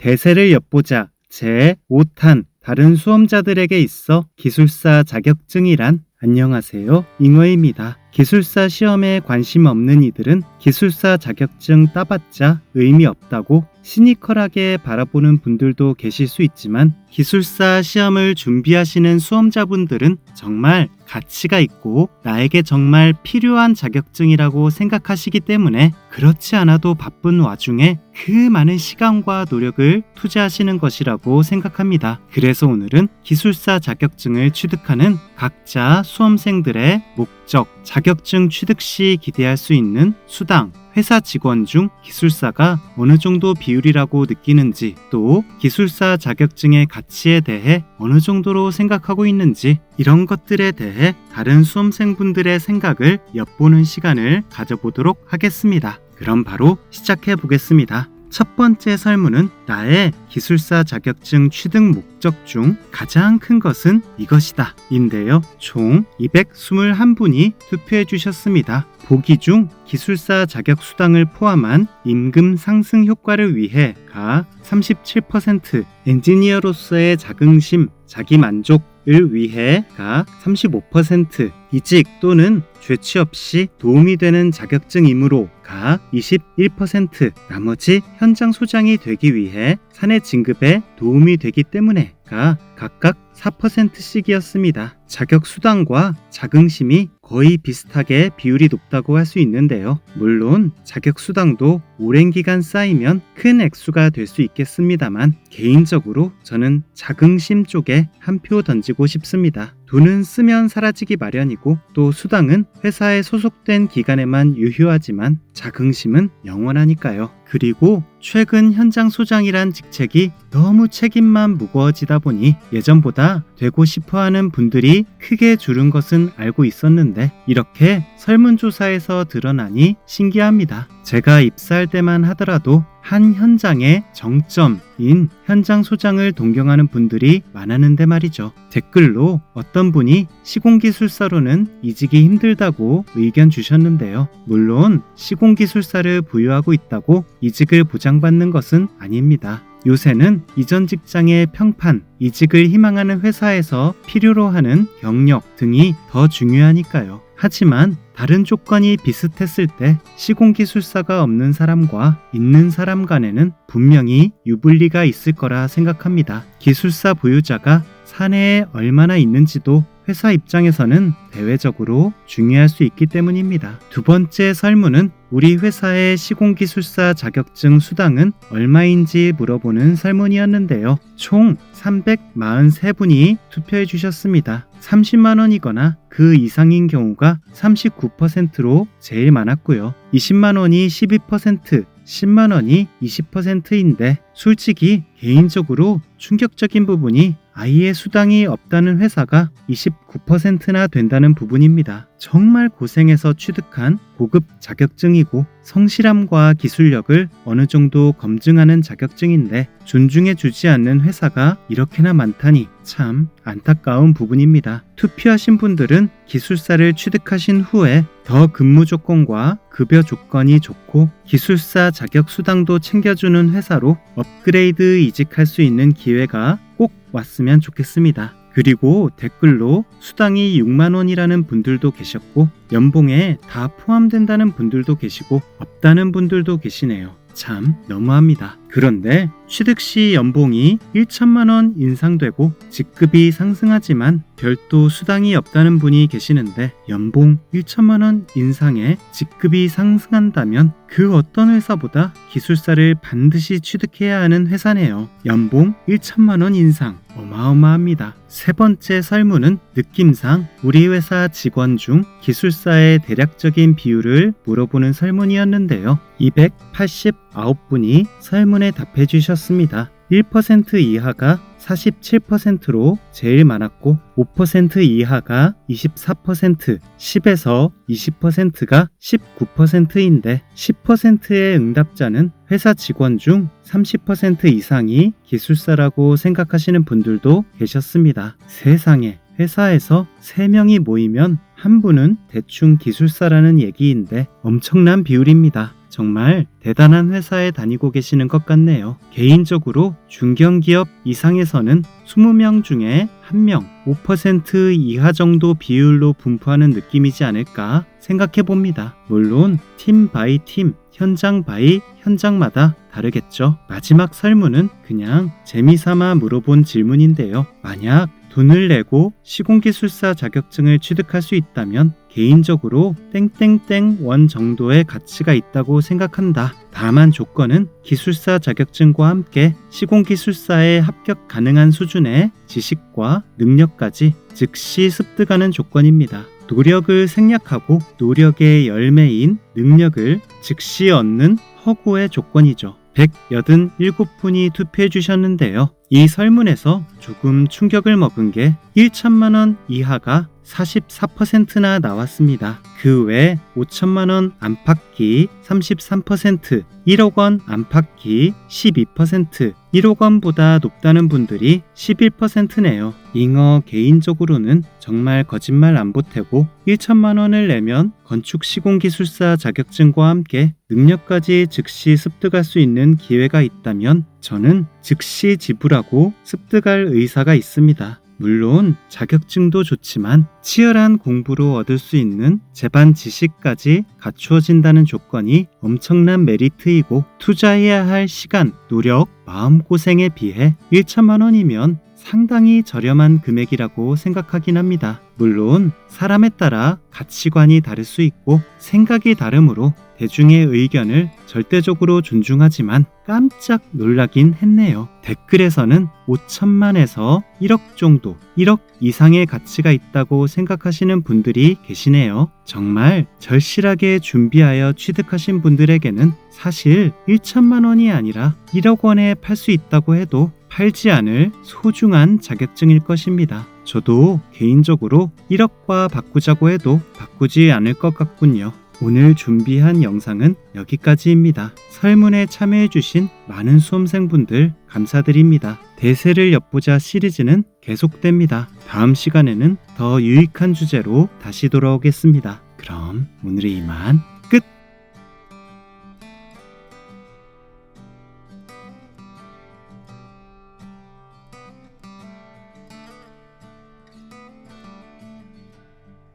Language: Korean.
대세를 엿보자 제5탄 다른 수험자들에게 있어 기술사 자격증이란? 안녕하세요, 잉어입니다. 기술사 시험에 관심 없는 이들은 기술사 자격증 따봤자 의미 없다고 시니컬하게 바라보는 분들도 계실 수 있지만 기술사 시험을 준비하시는 수험자분들은 정말 가치가 있고 나에게 정말 필요한 자격증이라고 생각하시기 때문에 그렇지 않아도 바쁜 와중에 그 많은 시간과 노력을 투자하시는 것이라고 생각합니다. 그래서 오늘은 기술사 자격증을 취득하는 각자 수험생들의 목적, 자격증 취득 시 기대할 수 있는 수당, 회사 직원 중 기술사가 어느 정도 비율이라고 느끼는지, 또 기술사 자격증의 가치에 대해 어느 정도로 생각하고 있는지, 이런 것들에 대해 다른 수험생분들의 생각을 엿보는 시간을 가져보도록 하겠습니다. 그럼 바로 시작해 보겠습니다. 첫 번째 설문은 나의 기술사 자격증 취득 목적 중 가장 큰 것은 이것이다 인데요. 총 221분이 투표해 주셨습니다. 보기 중 기술사 자격 수당을 포함한 임금 상승 효과를 위해 가 37%, 엔지니어로서의 자긍심, 자기만족을 위해 가 35%, 이직 또는 재취업 시 도움이 되는 자격증이므로 가 21%, 나머지 현장 소장이 되기 위해 사내 진급에 도움이 되기 때문에 가 각각 4%씩이었습니다. 자격 수당과 자긍심이 거의 비슷하게 비율이 높다고 할 수 있는데요. 물론 자격 수당도 오랜 기간 쌓이면 큰 액수가 될 수 있겠습니다만 개인적으로 저는 자긍심 쪽에 한 표 던지고 싶습니다. 돈은 쓰면 사라지기 마련이고 또 수당은 회사에 소속된 기간에만 유효하지만 자긍심은 영원하니까요. 그리고 최근 현장 소장이란 직책이 너무 책임만 무거워지다 보니 예전보다 되고 싶어하는 분들이 크게 줄은 것은 알고 있었는데 이렇게 설문조사에서 드러나니 신기합니다. 제가 입사할 때만 하더라도 한 현장의 정점인 현장 소장을 동경하는 분들이 많았는데 말이죠. 댓글로 어떤 분이 시공기술사로는 이직이 힘들다고 의견 주셨는데요. 물론 시공기술사를 부여하고 있다고 이직을 보장받는 것은 아닙니다. 요새는 이전 직장의 평판, 이직을 희망하는 회사에서 필요로 하는 경력 등이 더 중요하니까요. 하지만 다른 조건이 비슷했을 때 시공기술사가 없는 사람과 있는 사람 간에는 분명히 유불리가 있을 거라 생각합니다. 기술사 보유자가 사내에 얼마나 있는지도 회사 입장에서는 대외적으로 중요할 수 있기 때문입니다. 두 번째 설문은 우리 회사의 시공기술사 자격증 수당은 얼마인지 물어보는 설문이었는데요. 총 343분이 투표해 주셨습니다. 30만 원이거나 그 이상인 경우가 39%로 제일 많았고요. 20만 원이 12%, 10만 원이 20%인데 솔직히 개인적으로 충격적인 부분이 아예 수당이 없다는 회사가 29%나 된다는 부분입니다. 정말 고생해서 취득한 고급 자격증이고 성실함과 기술력을 어느 정도 검증하는 자격증인데 존중해 주지 않는 회사가 이렇게나 많다니 참 안타까운 부분입니다. 투표하신 분들은 기술사를 취득하신 후에 더 근무 조건과 급여 조건이 좋고 기술사 자격 수당도 챙겨주는 회사로 업그레이드 이직할 수 있는 기회가 꼭 왔으면 좋겠습니다. 그리고 댓글로 수당이 6만 원이라는 분들도 계셨고 연봉에 다 포함된다는 분들도 계시고 없다는 분들도 계시네요. 참 너무합니다. 그런데 취득 시 연봉이 1천만 원 인상되고 직급이 상승하지만 별도 수당이 없다는 분이 계시는데 연봉 1천만 원 인상에 직급이 상승한다면 그 어떤 회사보다 기술사를 반드시 취득해야 하는 회사네요. 연봉 1천만 원 인상 어마어마합니다. 세 번째 설문은 느낌상 우리 회사 직원 중 기술사의 대략적인 비율을 물어보는 설문이었는데요. 289분이 설문에 답해 주셨습니다. 1% 이하가 47%로 제일 많았고 5% 이하가 24%, 10에서 20%가 19%인데 10%의 응답자는 회사 직원 중 30% 이상이 기술사라고 생각하시는 분들도 계셨습니다. 세상에, 회사에서 3명이 모이면 한 분은 대충 기술사라는 얘기인데 엄청난 비율입니다. 정말 대단한 회사에 다니고 계시는 것 같네요. 개인적으로 중견기업 이상에서는 20명 중에 1명, 5% 이하 정도 비율로 분포하는 느낌이지 않을까 생각해 봅니다. 물론 팀 바이 팀, 현장 바이 현장마다 다르겠죠. 마지막 설문은 그냥 재미삼아 물어본 질문인데요. 만약 돈을 내고 시공기술사 자격증을 취득할 수 있다면 개인적으로 땡땡땡 원 정도의 가치가 있다고 생각한다. 다만 조건은 기술사 자격증과 함께 시공기술사에 합격 가능한 수준의 지식과 능력까지 즉시 습득하는 조건입니다. 노력을 생략하고 노력의 열매인 능력을 즉시 얻는 허구의 조건이죠. 187분이 투표해 주셨는데요. 이 설문에서 조금 충격을 먹은 게 1천만 원 이하가 44%나 나왔습니다. 그 외 5천만 원 안팎이 33%, 1억 원 안팎이 12%, 1억 원보다 높다는 분들이 11%네요. 잉어 개인적으로는 정말 거짓말 안 보태고 1천만 원을 내면 건축 시공기술사 자격증과 함께 능력까지 즉시 습득할 수 있는 기회가 있다면 저는 즉시 지불하고 습득할 의사가 있습니다. 물론 자격증도 좋지만 치열한 공부로 얻을 수 있는 제반 지식까지 갖추어진다는 조건이 엄청난 메리트이고 투자해야 할 시간, 노력, 마음고생에 비해 1천만 원이면 상당히 저렴한 금액이라고 생각하긴 합니다. 물론 사람에 따라 가치관이 다를 수 있고 생각이 다르므로 대중의 의견을 절대적으로 존중하지만 깜짝 놀라긴 했네요. 댓글에서는 5천만에서 1억 정도, 1억 이상의 가치가 있다고 생각하시는 분들이 계시네요. 정말 절실하게 준비하여 취득하신 분들에게는 사실 1천만 원이 아니라 1억 원에 팔 수 있다고 해도 팔지 않을 소중한 자격증일 것입니다. 저도 개인적으로 1억과 바꾸자고 해도 바꾸지 않을 것 같군요. 오늘 준비한 영상은 여기까지입니다. 설문에 참여해주신 많은 수험생분들 감사드립니다. 대세를 엿보자 시리즈는 계속됩니다. 다음 시간에는 더 유익한 주제로 다시 돌아오겠습니다. 그럼 오늘은 이만.